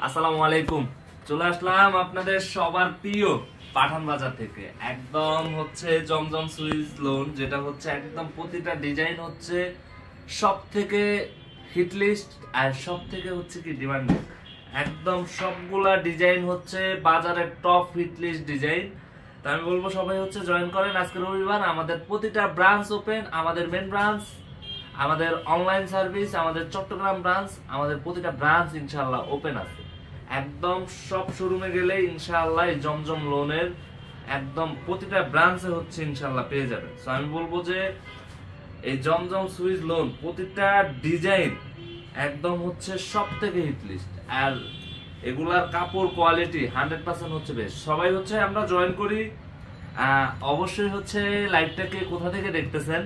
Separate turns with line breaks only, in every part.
আসসালামু আলাইকুম। চলে আসলাম আপনাদের সবার প্রিয় পাঠান বাজার থেকে। একদম হচ্ছে জমজম সুইচ লোন, যেটা হচ্ছে একদম প্রতিটা ডিজাইন হচ্ছে সব থেকে হিট লিস্ট আর সব থেকে হচ্ছে কি ডিমান্ডিং। একদম সবগুলা ডিজাইন হচ্ছে বাজারের টপ হিট লিস্ট ডিজাইন। তো আমি বলবো সবাই হচ্ছে জয়েন করেন। আজকে রবিবার, আমাদের প্রতিটা ব্রাঞ্চ ওপেন। আমাদের মেন ব্রাঞ্চ, আমাদের অনলাইন সার্ভিস, আমাদের চট্টগ্রাম ব্রাঞ্চ, আমাদের প্রতিটা ব্রাঞ্চ ইনশাআল্লাহ ওপেন আছে। একদম সব শোরুমে গেলে ইনশাআল্লাহ এই জমজম লোনের একদম প্রতিটা ব্রাঞ্চে হচ্ছে ইনশাআল্লাহ পেয়ে যাবেন। সো আমি বলবো যে এই জমজম সুইচ লোন প্রতিটা ডিজাইন একদম হচ্ছে সব থেকে হিট লিস্ট, আর এগুলার কাপড় কোয়ালিটি 100% হচ্ছে বেস্ট। সবাই হচ্ছে আমরা জয়েন করি। অবশ্যই হচ্ছে লাইভটাকে কোথা থেকে দেখতেছেন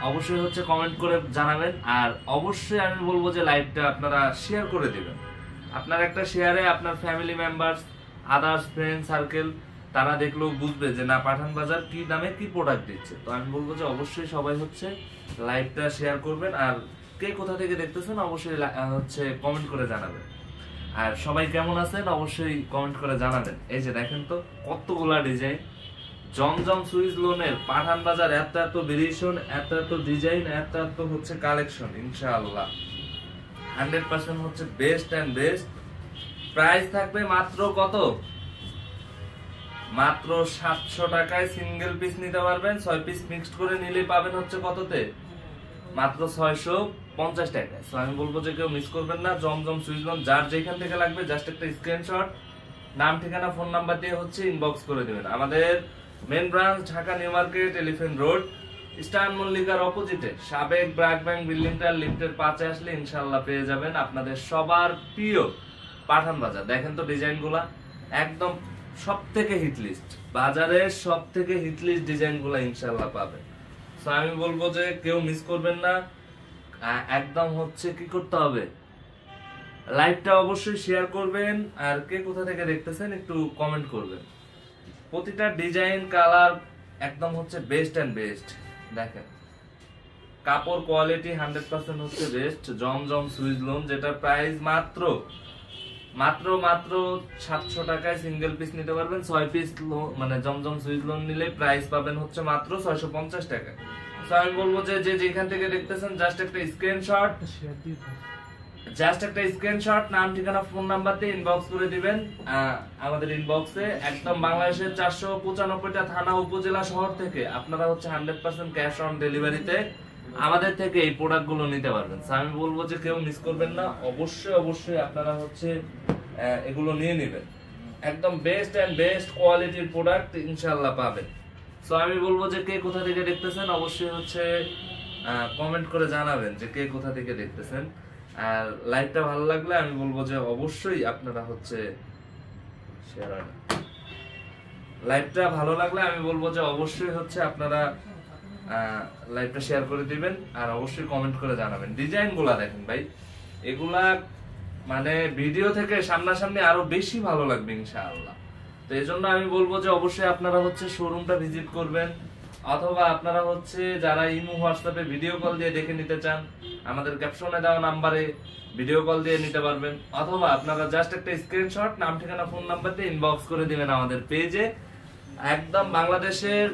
অবশ্যই হচ্ছে কমেন্ট করে জানাবেন। আর অবশ্যই আমি বলবো যে লাইভটা আপনারা শেয়ার করে দিবেন। আপনার একটা শেয়ারে আপনার family members, others friend circle তারা দেখলেও বুঝবে যে না, পাঠান বাজার কি দামে কি প্রোডাক্ট দিচ্ছে। তো আমি বলবো যে অবশ্যই সবাই হচ্ছে লাইভটা শেয়ার করবেন। আর কে কোথা থেকে দেখতেছেন অবশ্যই হচ্ছে কমেন্ট করে জানাবেন। আর সবাই কেমন আছেন অবশ্যই কমেন্ট করে জানাবেন। এই যে দেখেন তো কতগুলা ডিজাইন জমজম সুইচ লোনের পাঠান বাজার, এত এত ভেরিয়েশন, এত এত ডিজাইন, এত এত হচ্ছে কালেকশন। ইনশাআল্লাহ 100% হচ্ছে বেস্ট এন্ড বেস্ট। প্রাইস থাকবে মাত্র কত? মাত্র 700 টাকায় সিঙ্গেল পিস নিতে পারবেন। 6 পিস মিক্সড করে নিলে পাবেন হচ্ছে কততে? মাত্র 650 টাকায়। সো আমি বলবো যে কেউ মিস করবেন না। জমজম সুইচ লোন যার যেখান থেকে লাগবে জাস্ট একটা স্ক্রিনশট, নাম ঠিকানা ফোন নাম্বার দিয়ে হচ্ছে ইনবক্স করে দিবেন। আমাদের main branch Dhaka New Market, Elephant Road, Star মল্লিকার অপোজিটে সাবেক ব্র্যাক ব্যাংক বিল্ডিংটার লিফটের 5-এ আসলে ইনশাআল্লাহ পেয়ে যাবেন আপনাদের সবার প্রিয় পাঠান বাজার। দেখেন তো ডিজাইনগুলা একদম সব থেকে হিট লিস্ট, বাজারের সব থেকে হিট লিস্ট ডিজাইনগুলা ইনশাআল্লাহ পাবেন। সো আমি বলবো যে কেউ মিস করবেন না। একদম হচ্ছে কি করতে হবে, লাইভটা অবশ্যই শেয়ার করবেন। আর কে কোথা থেকে দেখতেছেন একটু কমেন্ট করবেন। প্রতিটা ডিজাইন কালার একদম হচ্ছে বেস্ট এন্ড বেস্ট। দেখেন কাপড় কোয়ালিটি 100% হচ্ছে বেস্ট। জমজম সুইচ লোন, যেটা প্রাইস মাত্র মাত্র মাত্র 700 টাকায় সিঙ্গেল পিস নিতে পারবেন। 6 পিস মানে জমজম সুইচ লোন নিলে প্রাইস পাবেন হচ্ছে মাত্র 650 টাকা। তো আমি বলবো যে যেখান থেকে দেখতেছেন জাস্ট একটা স্ক্রিনশট, নাম ঠিকানা ফোন নাম্বার দিয়ে ইনবক্স করে দিবেন আমাদের ইনবক্সে। একদম বাংলাদেশের 495টা থানা উপজেলা শহর থেকে আপনারা হচ্ছে 100% ক্যাশ অন ডেলিভারিতে আমাদের থেকে এই প্রোডাক্ট গুলো নিতে পারবেন। আমি বলবো যে কেউ মিস করবেন না। অবশ্যই অবশ্যই আপনারা হচ্ছে এগুলো নিয়ে নেবেন। একদম বেস্ট এন্ড বেস্ট কোয়ালিটির প্রোডাক্ট ইনশাআল্লাহ পাবেন। সো আমি বলবো যে কে কোথা থেকে দেখতেছেন অবশ্যই হচ্ছে কমেন্ট করে জানাবেন যে কে কোথা থেকে দেখতেছেন। আর লাইভটা ভালো লাগলে আমি বলবো যে অবশ্যই আপনারা হচ্ছে লাইভটা ভালো লাগলে আমি বলবো যে অবশ্যই হচ্ছে আপনারা লাইভটা শেয়ার করে দিবেন। আর অবশ্যই কমেন্ট করে জানাবেন। ডিজাইন গুলা দেখেন ভাই, এগুলা মানে ভিডিও থেকে সামনাসামনি আরো বেশি ভালো লাগবে ইনশাআল্লাহ। তো এই জন্য আমি বলবো যে অবশ্যই আপনারা হচ্ছে শোরুমটা ভিজিট করবেন, অথবা আপনারা হচ্ছে যারা ইমো হোয়াটসঅ্যাপে ভিডিও কল দিয়ে দেখে নিতে চান আমাদের ক্যাপশনে দেওয়া নাম্বারে ভিডিও কল দিয়ে নিতে পারবেন। অথবা আপনারা জাস্ট একটা স্ক্রিনশট, নাম ঠিকানা ফোন নাম্বার দিয়ে ইনবক্স করে দিবেন আমাদের পেজে। একদম বাংলাদেশের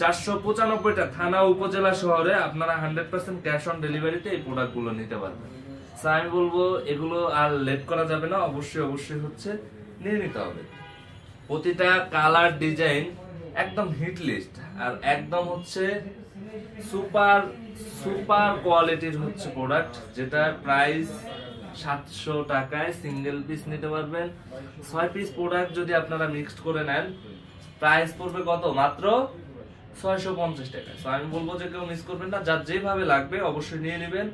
495টা থানা উপজেলা শহরে আপনারা 100% ক্যাশ অন ডেলিভারিতে এই প্রোডাক্ট গুলো নিতে পারবেন। আমি বলবো এগুলো আর লেট করা যাবে না, অবশ্যই অবশ্যই হচ্ছে নিয়ে নিতে হবে। প্রতিটা কালার ডিজাইন একদম হিট লিস্ট, আর একদম হচ্ছে সুপার সুপার কোয়ালিটির হচ্ছে প্রোডাক্ট, যেটা প্রাইস 700 টাকায় সিঙ্গেল পিস নিতে পারবেন। 6 পিস প্রোডাক্ট যদি আপনারা মিক্সড করে নেন প্রাইস পড়বে কত? মাত্র 650 টাকা। সো আমি বলবো যে কেউ মিস করবেন না, যার যেভাবে লাগবে অবশ্যই নিয়ে নেবেন।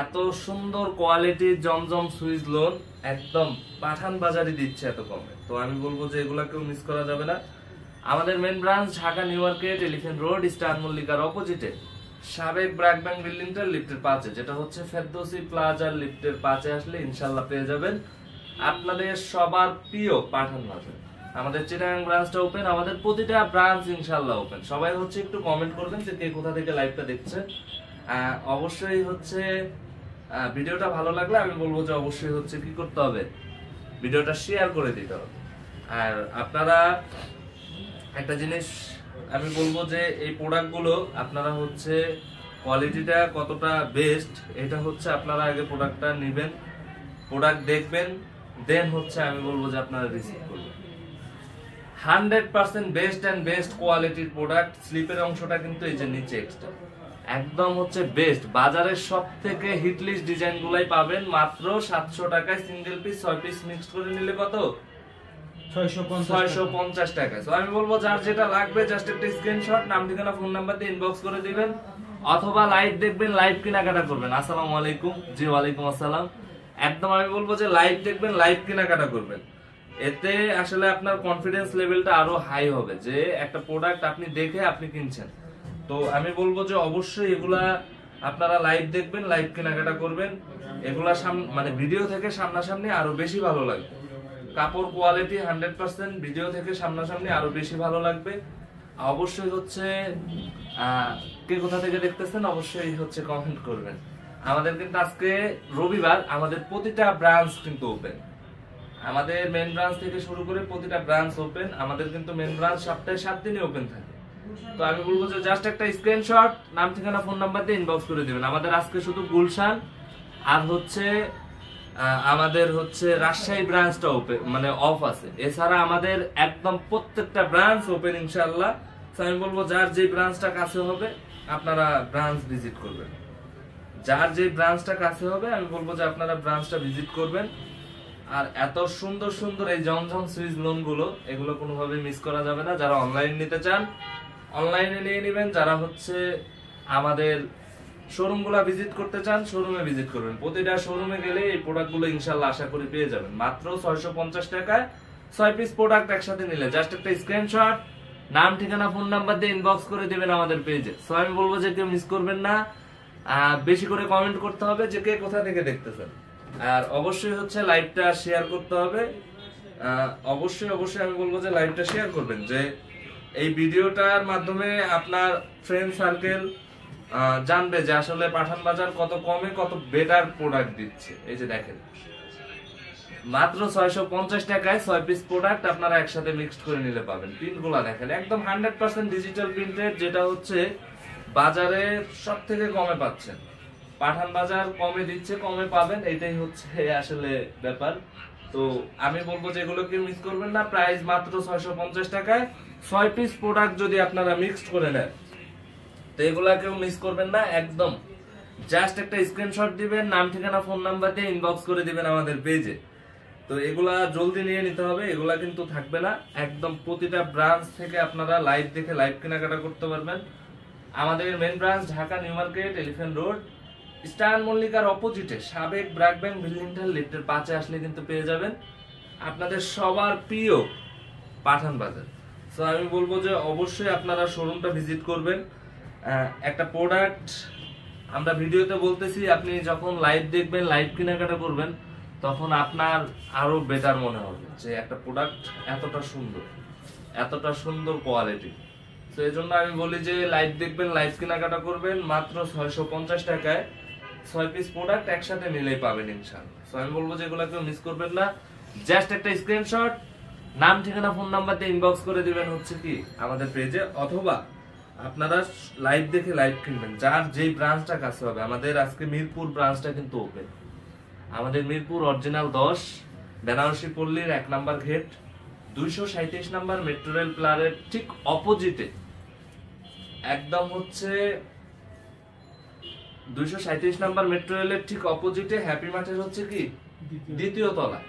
এত সুন্দর কোয়ালিটির জমজম সুইচ লোন একদম পাঠান বাজারে দিচ্ছে এত কমে। তো আমি বলবো যে এগুলা কেউ মিস করা যাবে না। আমাদের main branch Dhaka New Market, Elephant Road, Star মল্লিকার অপোজিটে সাবেক ব্র্যাক ব্যাংক বিল্ডিংটার লিফটের 5-এ, যেটা হচ্ছে ফেরদৌসি প্লাজার লিফটের 5-এ আসলে ইনশাআল্লাহ পেয়ে যাবেন আপনাদের সবার প্রিয় পাঠান বাজার। আমাদের চিটাগাং ব্রাঞ্চটা ওপেন, আমাদের প্রতিটা ব্রাঞ্চ ইনশাআল্লাহ ওপেন। সবাই হচ্ছে একটু কমেন্ট করবেন যে কে কোথা থেকে লাইভটা দেখছে। অবশ্যই হচ্ছে ভিডিওটা ভালো লাগলে আমি বলবো যে অবশ্যই হচ্ছে কি করতে হবে, ভিডিওটা শেয়ার করে দিতে হবে। আর আপনারা একটা জিনিস আমি বলবো যে এই প্রোডাক্টগুলো আপনারা হচ্ছে কোয়ালিটিটা কতটা বেস্ট, এটা হচ্ছে আপনারা আগে প্রোডাক্টটা নেবেন, প্রোডাক্ট দেখবেন, দেন হচ্ছে আমি বলবো যে আপনারা রিসিভ করবেন। 100% বেস্ট এন্ড বেস্ট কোয়ালিটির প্রোডাক্ট। স্লিপের অংশটা কিন্তু এই যে নিচে এক্সট্রা একদম হচ্ছে বেস্ট। বাজারের সব থেকে হিটলিস্ট ডিজাইন গুলাই পাবেন মাত্র 700 টাকায়। সিঙ্গেল পিস 6 পিস মিক্সড করে নিলে কত? 650 টাকা। তো আমি বলবো যার যেটা লাগবে জাস্ট একটা স্ক্রিনশট, নাম ঠিকানা ফোন নাম্বার দিয়ে ইনবক্স করে দিবেন, অথবা লাইভ দেখবেন, লাইভ কেনাকাটা করবেন। আসসালামু আলাইকুম। জি ওয়ালাইকুম আসসালাম। একদম আমি বলবো যে লাইভ দেখবেন, লাইভ কেনাকাটা করবেন, এতে আসলে আপনার কনফিডেন্স লেভেলটা আরো হাই হবে যে একটা প্রোডাক্ট আপনি দেখে আপনি কিনছেন। তো আমি বলবো যে অবশ্যই এগুলা আপনারা লাইভ দেখবেন, লাইভ কেনাকাটা করবেন। এগুলা মানে ভিডিও থেকে সামনাসামনি আরো বেশি ভালো লাগবে। কাপড় কোয়ালিটি 100%, ভিডিও থেকে সামনাসামনি আরো বেশি ভালো লাগবে। অবশ্যই হচ্ছে কে কোথা থেকে দেখতেছেন অবশ্যই হচ্ছে কমেন্ট করবেন। আমাদের কিন্তু আজকে রবিবার, আমাদের প্রতিটা ব্রাঞ্চ কিন্তু ওপেন। আমাদের মেন ব্রাঞ্চ থেকে শুরু করে প্রতিটা ব্রাঞ্চ ওপেন। আমাদের কিন্তু মেন ব্রাঞ্চ সপ্তাহে 7 দিনই ওপেন থাকে। তো আমি বলবো যে জাস্ট একটা স্ক্রিনশট, নাম ঠিকানা ফোন নাম্বার দিয়ে ইনবক্স করে দিবেন। আমাদের আজকে শুধু গুলশান আর হচ্ছে আমাদের হচ্ছে রাজশাহী ব্রাঞ্চটা ওপেন মানে অফ আছে, এছাড়া আমাদের একদম প্রত্যেকটা ব্রাঞ্চ ওপেন ইনশাআল্লাহ। তো আমি বলবো যার যে ব্রাঞ্চটা কাছে হবে আপনারা ব্রাঞ্চ ভিজিট করবেন, যার যে ব্রাঞ্চটা কাছে হবে আমি বলবো যে আপনারা ব্রাঞ্চটা ভিজিট করবেন। আর এত সুন্দর সুন্দর এই জমজম সুইচ লোন গুলো, এগুলো কোনোভাবে মিস করা যাবে না। যারা অনলাইন নিতে চান অনলাইনে নিয়ে নেবেন, যারা হচ্ছে আমাদের শোরুম গুলা ভিজিট করতে চান শোরুমে ভিজিট করবেন। প্রতিটা শোরুমে গেলে এই প্রোডাক্ট গুলো ইনশাল্লাহ আশা করি পেয়ে যাবেন মাত্র 650 টাকায়। 6 পিস প্রোডাক্ট একসাথে নিলে জাস্ট একটা স্ক্রিনশট, নাম ঠিকানা ফোন নাম্বার দিয়ে ইনবক্স করে দিবেন আমাদের পেজে। সো আমি বলবো যে কেউ মিস করবেন না, বেশি করে কমেন্ট করতে হবে যে কে কোথা থেকে দেখতেছেন। আর অবশ্যই হচ্ছে লাইভটা শেয়ার করতে হবে। অবশ্যই অবশ্যই আমি বলবো যে লাইভটা শেয়ার করবেন, যে এই ভিডিওটার মাধ্যমে আপনার ফ্রেন্ড সার্কেল জানবে যে আসলে পাঠান বাজার কত কমে কত বেটার প্রোডাক্ট দিচ্ছে। এই যে দেখেন মাত্র 650 টাকায় 6 পিস প্রোডাক্ট আপনারা একসাথে মিক্সড করে নিলে পাবেন। প্রিন্টগুলো দেখেন একদম 100% ডিজিটাল প্রিন্টেড, যেটা হচ্ছে বাজারে সব থেকে কমে পাচ্ছেন। পাঠান বাজার কমে দিচ্ছে, কমে পাবেন, এটাই হচ্ছে আসলে ব্যাপার। তো আমি বলবো যে এগুলোকে মিস করবেন না। প্রাইস মাত্র 650 টাকায় 6 পিস প্রোডাক্ট যদি আপনারা মিক্সড করে নেন, তো এগুলাকেও মিস করবেন না একদম। জাস্ট একটা স্ক্রিনশট দিবেন, নাম ঠিকানা ফোন নাম্বার দিয়ে ইনবক্স করে দিবেন আমাদের পেজে। তো এগুলা জলদি নিয়ে নিতে হবে, এগুলা কিন্তু থাকবে না। একদম প্রতিটা ব্রাঞ্চ থেকে আপনারা লাইভ দেখে লাইভ কেনাকাটা করতে পারবেন। আমাদের main branch Dhaka New Market, Elephant Road, Star মল্লিকার অপোজিটে সাবেক ব্র্যাক ব্যাংক বিল্ডিংটা লিফটের 5-এ আসলে কিন্তু পেয়ে যাবেন আপনাদের সবার প্রিয় পাঠান বাজার। তো আমি বলবো যে অবশ্যই আপনারা শোরুমটা ভিজিট করবেন। একটা প্রোডাক্ট আমরা ভিডিওতে বলতেছি, আপনি যখন লাইভ দেখবেন, লাইভ কেনাকাটা করবেন, তখন আপনার আরো বেটার মনে হবে যে একটা প্রোডাক্ট এতটা সুন্দর কোয়ালিটি। তো এই জন্য আমি বলি যে লাইভ দেখবেন, লাইভ কেনাকাটা করবেন। মাত্র 650 টাকায় 6 পিস প্রোডাক্ট একসাথে নিলেই পাবেন ইনশাআল্লাহ। তো আমি বলবো যে এগুলো কেউ মিস করবেন না। জাস্ট একটা স্ক্রিনশট, নাম ঠিকানা ফোন নাম্বার দিয়ে ইনবক্স করে দিবেন হচ্ছে কি আমাদের পেজে, অথবা আপনারা লাইভ দেখে লাইভ কিনবেন, যার যেই ব্রাঞ্চটা কাছে হবে। আমাদের আজকে মিরপুর ব্রাঞ্চটা কিন্তু ওপেন। আমাদের মিরপুর অরিজিনাল 10 বেনারসি পল্লীর 1 number gate, 237 number metro rail প্লারের ঠিক অপোজিটে, একদম হচ্ছে 237 নাম্বার মেট্রো রেলের ঠিক অপোজিটে হ্যাপি মার্টের হচ্ছে কি দ্বিতীয় তলা।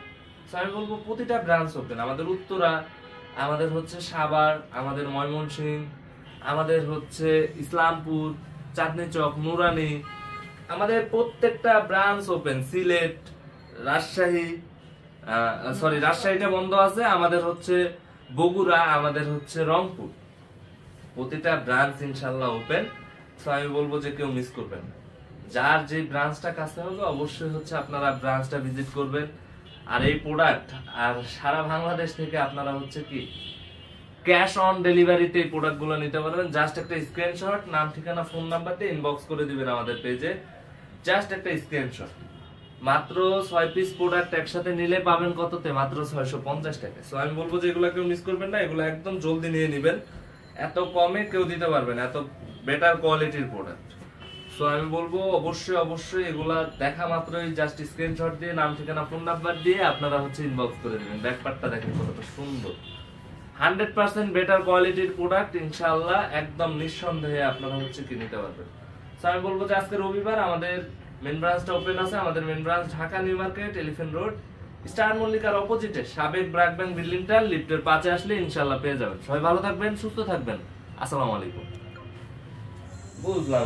আমি বলবো প্রতিটা ব্রাঞ্চ ওপেন। আমাদের উত্তরা, আমাদের হচ্ছে সাভার, আমাদের ময়মনসিংহ, আমাদের হচ্ছে ইসলামপুর, চাঁদনী চক, নুরানি, আমাদের প্রত্যেকটা ব্রাঞ্চ ওপেন। সিলেট, রাজশাহী, রাজশাহীটা বন্ধ আছে, আমাদের হচ্ছে বগুড়া, আমাদের হচ্ছে রংপুর, প্রতিটা ব্রাঞ্চ ইনশাআল্লাহ ওপেন। তো আমি বলবো যে কেউ মিস করবেন না, যার যে ব্রাঞ্চটা কাছে হবে অবশ্যই হচ্ছে আপনারা ব্রাঞ্চটা ভিজিট করবেন। আর এই প্রোডাক্ট আর সারা বাংলাদেশ থেকে আপনারা হচ্ছে কি ক্যাশ অন ডেলিভারিতে এই প্রোডাক্টগুলো নিতে পারবেন। জাস্ট একটা স্ক্রিনশট, নাম ঠিকানা ফোন নাম্বার দিয়ে ইনবক্স করে দিবেন আমাদের পেজে। জাস্ট একটা স্ক্রিনশট, মাত্র 6 পিস প্রোডাক্ট একসাথে নিলে পাবেন কততে? মাত্র 650 টাকা। সো আমি বলবো যে এগুলা কেউ মিস করবেন না, এগুলো একদম জলদি নিয়ে নেবেন, এত কমে কেউ দিতে পারবে না, এত বেটার কোয়ালিটির প্রোডাক্ট। সো আমি বলবো অবশ্যই অবশ্যই এগুলা দেখা মাত্রই জাস্ট স্ক্রিনশট দিয়ে নাম ঠিকানা ফোন নাম্বার দিয়ে আপনারা হচ্ছে ইনবক্স করে দিবেন। ব্যাকপার্টটা দেখেন কতটা সুন্দর, 100% বেটার কোয়ালিটির প্রোডাক্ট ইনশাআল্লাহ, একদম নিঃসন্দেহে আপনারা হচ্ছে কি নিতে পারবেন। সো আমি বলবো যে আজকে রবিবার আমাদের মেন ব্রাঞ্চটা ওপেন আছে। আমাদের main branch Dhaka New Market, Elephant Road, Star মল্লিকার অপোজিটে সাবেক ব্র্যাক ব্যাংক বিল্ডিংটা লিফটের 5-এ আসলে ইনশাআল্লাহ পেয়ে যাবেন। সবাই ভালো থাকবেন, সুস্থ থাকবেন। আসসালামু আলাইকুম। বুঝলাম।